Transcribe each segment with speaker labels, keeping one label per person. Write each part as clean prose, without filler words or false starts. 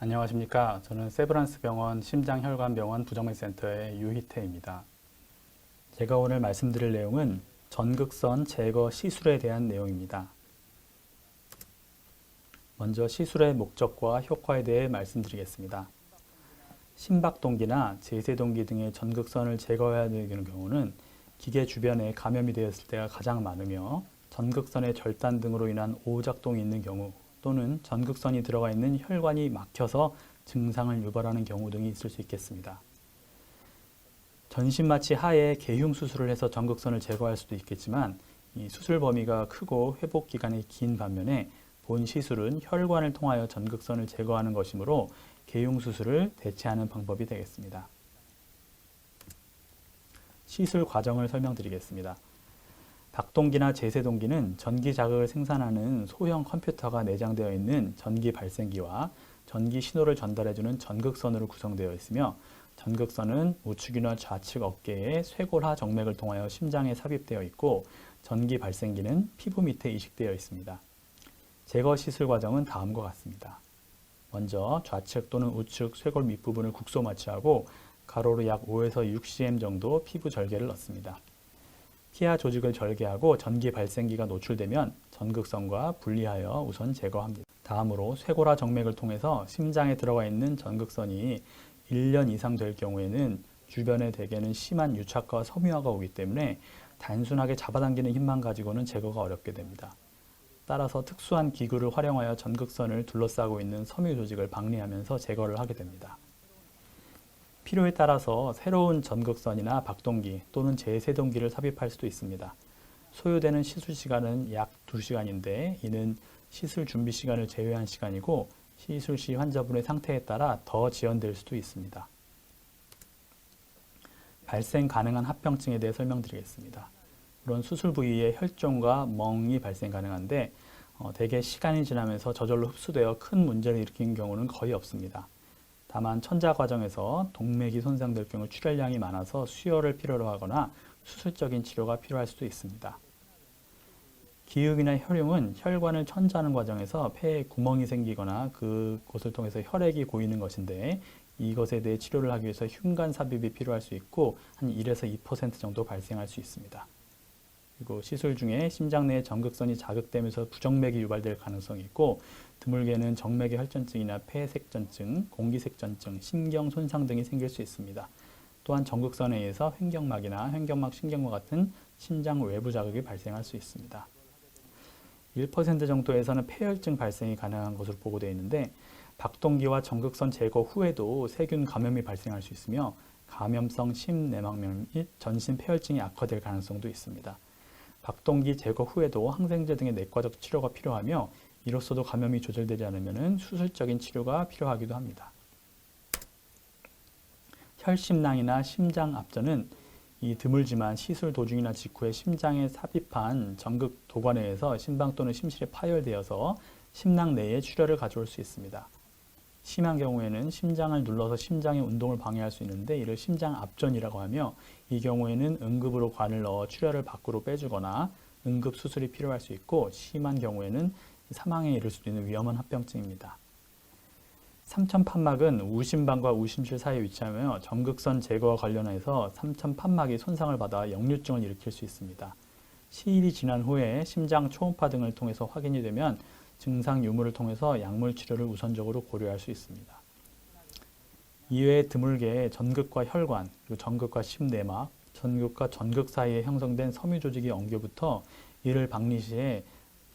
Speaker 1: 안녕하십니까. 저는 세브란스 병원 심장혈관병원 부정맥센터의 유희태입니다. 제가 오늘 말씀드릴 내용은 전극선 제거 시술에 대한 내용입니다. 먼저 시술의 목적과 효과에 대해 말씀드리겠습니다. 심박동기나 제세동기 등의 전극선을 제거해야 되는 경우는 기계 주변에 감염이 되었을 때가 가장 많으며 전극선의 절단 등으로 인한 오작동이 있는 경우 또는 전극선이 들어가 있는 혈관이 막혀서 증상을 유발하는 경우 등이 있을 수 있겠습니다. 전신마취 하에 개흉 수술을 해서 전극선을 제거할 수도 있겠지만 이 수술 범위가 크고 회복 기간이 긴 반면에 본 시술은 혈관을 통하여 전극선을 제거하는 것이므로 개흉 수술을 대체하는 방법이 되겠습니다. 시술 과정을 설명드리겠습니다. 박동기나 제세동기는 전기 자극을 생산하는 소형 컴퓨터가 내장되어 있는 전기 발생기와 전기 신호를 전달해주는 전극선으로 구성되어 있으며 전극선은 우측이나 좌측 어깨에 쇄골하 정맥을 통하여 심장에 삽입되어 있고 전기 발생기는 피부 밑에 이식되어 있습니다. 제거 시술 과정은 다음과 같습니다. 먼저 좌측 또는 우측 쇄골 밑부분을 국소 마취하고 가로로 약 5에서 6cm 정도 피부 절개를 넣습니다. 피하 조직을 절개하고 전기 발생기가 노출되면 전극선과 분리하여 우선 제거합니다. 다음으로 쇄골하 정맥을 통해서 심장에 들어가 있는 전극선이 1년 이상 될 경우에는 주변에 대개는 심한 유착과 섬유화가 오기 때문에 단순하게 잡아당기는 힘만 가지고는 제거가 어렵게 됩니다. 따라서 특수한 기구를 활용하여 전극선을 둘러싸고 있는 섬유 조직을 박리하면서 제거를 하게 됩니다. 필요에 따라서 새로운 전극선이나 박동기 또는 제세동기를 삽입할 수도 있습니다. 소요되는 시술 시간은 약 2시간인데 이는 시술 준비 시간을 제외한 시간이고 시술 시 환자분의 상태에 따라 더 지연될 수도 있습니다. 발생 가능한 합병증에 대해 설명드리겠습니다. 물론 수술 부위에 혈종과 멍이 발생 가능한데 대개 시간이 지나면서 저절로 흡수되어 큰 문제를 일으키는 경우는 거의 없습니다. 다만 천자 과정에서 동맥이 손상될 경우 출혈량이 많아서 수혈을 필요로 하거나 수술적인 치료가 필요할 수도 있습니다. 기흉이나 혈흉은 혈관을 천자하는 과정에서 폐에 구멍이 생기거나 그곳을 통해서 혈액이 고이는 것인데 이것에 대해 치료를 하기 위해서 흉관 삽입이 필요할 수 있고 한 1에서 2% 정도 발생할 수 있습니다. 그리고 시술 중에 심장 내에 전극선이 자극되면서 부정맥이 유발될 가능성이 있고 드물게는 정맥의 혈전증이나 폐색전증, 공기색전증, 신경 손상 등이 생길 수 있습니다. 또한 전극선에 의해서 횡격막이나 횡격막 신경과 같은 심장 외부 자극이 발생할 수 있습니다. 1% 정도에서는 폐혈증 발생이 가능한 것으로 보고되어 있는데 박동기와 전극선 제거 후에도 세균 감염이 발생할 수 있으며 감염성 심내막염 및 전신 폐혈증이 악화될 가능성도 있습니다. 박동기 제거 후에도 항생제 등의 내과적 치료가 필요하며 이로써도 감염이 조절되지 않으면 수술적인 치료가 필요하기도 합니다. 혈심낭이나 심장 압전은 이 드물지만 시술 도중이나 직후에 심장에 삽입한 전극 도관에 의해서 심방 또는 심실에 파열되어서 심낭 내에 출혈을 가져올 수 있습니다. 심한 경우에는 심장을 눌러서 심장의 운동을 방해할 수 있는데 이를 심장 압전이라고 하며 이 경우에는 응급으로 관을 넣어 출혈을 밖으로 빼주거나 응급 수술이 필요할 수 있고 심한 경우에는 사망에 이를 수도 있는 위험한 합병증입니다. 삼천판막은 우심방과 우심실 사이에 위치하며 전극선 제거와 관련해서 삼천판막이 손상을 받아 역류증을 일으킬 수 있습니다. 시일이 지난 후에 심장 초음파 등을 통해서 확인이 되면 증상 유무를 통해서 약물 치료를 우선적으로 고려할 수 있습니다. 이외에 드물게 전극과 혈관, 그리고 전극과 심내막, 전극과 전극 사이에 형성된 섬유 조직이 엉겨붙어 이를 박리 시에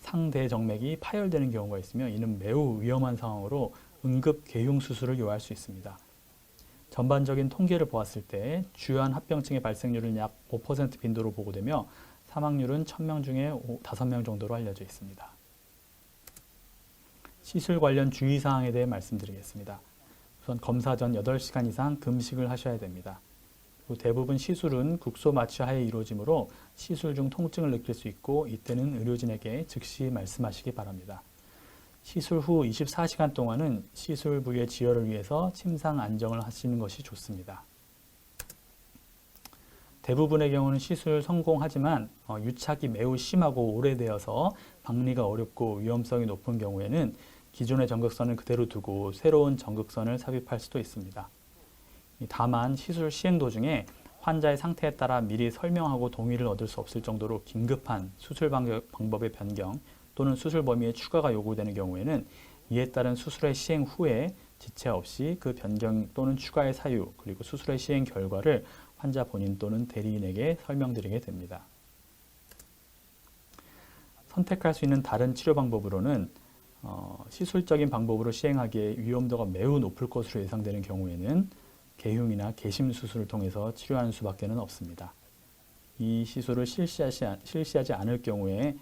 Speaker 1: 상대 정맥이 파열되는 경우가 있으며 이는 매우 위험한 상황으로 응급 개흉 수술을 요할 수 있습니다. 전반적인 통계를 보았을 때 주요한 합병증의 발생률은 약 5% 빈도로 보고되며 사망률은 1000명 중에 5명 정도로 알려져 있습니다. 시술 관련 주의사항에 대해 말씀드리겠습니다. 우선 검사 전 8시간 이상 금식을 하셔야 됩니다. 그리고 대부분 시술은 국소 마취 하에 이루어지므로 시술 중 통증을 느낄 수 있고 이때는 의료진에게 즉시 말씀하시기 바랍니다. 시술 후 24시간 동안은 시술 부위의 지혈을 위해서 침상 안정을 하시는 것이 좋습니다. 대부분의 경우는 시술 성공하지만 유착이 매우 심하고 오래되어서 박리가 어렵고 위험성이 높은 경우에는 기존의 전극선을 그대로 두고 새로운 전극선을 삽입할 수도 있습니다. 다만 시술 시행 도중에 환자의 상태에 따라 미리 설명하고 동의를 얻을 수 없을 정도로 긴급한 수술 방법의 변경 또는 수술 범위의 추가가 요구되는 경우에는 이에 따른 수술의 시행 후에 지체 없이 그 변경 또는 추가의 사유 그리고 수술의 시행 결과를 환자 본인 또는 대리인에게 설명드리게 됩니다. 선택할 수 있는 다른 치료 방법으로는 시술적인 방법으로 시행하기에 위험도가 매우 높을 것으로 예상되는 경우에는 개흉이나 개심 수술을 통해서 치료하는 수밖에 없습니다. 이 시술을 실시하지 않을 경우에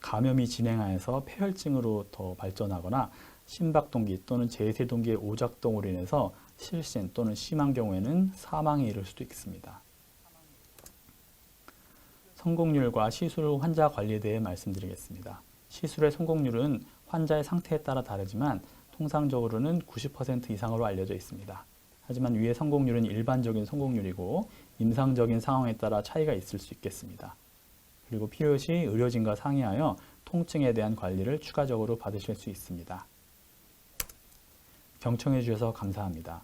Speaker 1: 감염이 진행하여서 폐혈증으로 더 발전하거나 심박동기 또는 제세동기의 오작동으로 인해서 실신 또는 심한 경우에는 사망에 이를 수도 있습니다. 성공률과 시술 후 환자 관리에 대해 말씀드리겠습니다. 시술의 성공률은 환자의 상태에 따라 다르지만 통상적으로는 90% 이상으로 알려져 있습니다. 하지만 위의 성공률은 일반적인 성공률이고 임상적인 상황에 따라 차이가 있을 수 있겠습니다. 그리고 필요시 의료진과 상의하여 통증에 대한 관리를 추가적으로 받으실 수 있습니다. 경청해 주셔서 감사합니다.